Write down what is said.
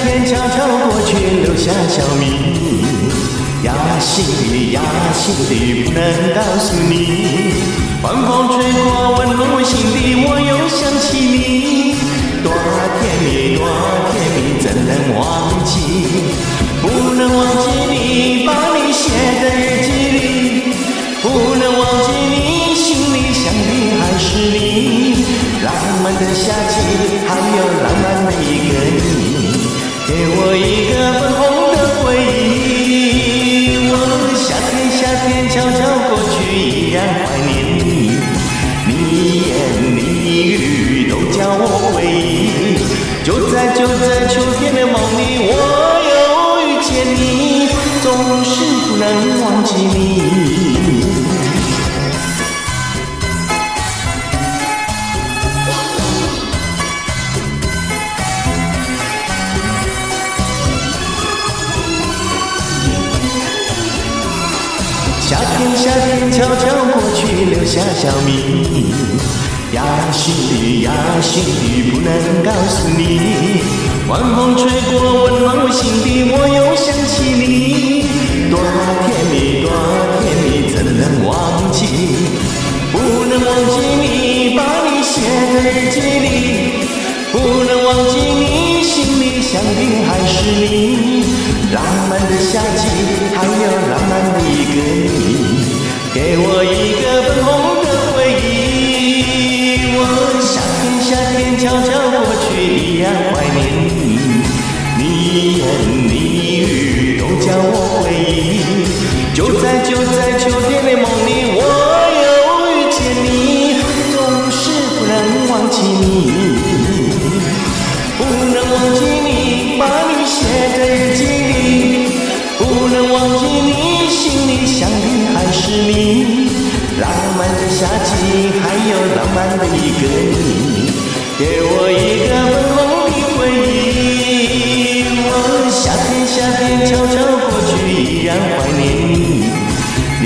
天悄悄过去，留下小谜。压心底不能告诉你。晚风吹过，温暖我心底，我又想起你。多甜蜜，多甜蜜，怎能忘记？不能忘记你，把你写在日记里。不能忘记你，心里想的还是你。浪漫的夏季，还有浪漫的一个你，给我一个粉红的回忆。我夏天悄悄过去，依然怀念你。你言你语都叫我回忆。就在秋天的梦里，我又遇见你，总是不能忘记你。夏天悄悄过去，留下小谜。压心底不能告诉你。晚风吹过，温暖我心底，我又想起你。多甜蜜，多甜蜜，怎能忘记？不能忘记你，把你写在日记里。不能忘记你，心里想的还是你。浪漫的夏季，还有浪漫的一个你，给我一个粉红的回忆。我夏天悄悄过去，依然怀念你。你言你语都叫我回忆。就在秋天的梦里，我又遇见你，总是不能忘记你。不能忘记你，把你写在日记里。不能忘记你，心里想的还是你。浪漫的夏季，还有浪漫的一个你，给我一个粉红的回忆。我夏天悄悄过去，依然怀念你。你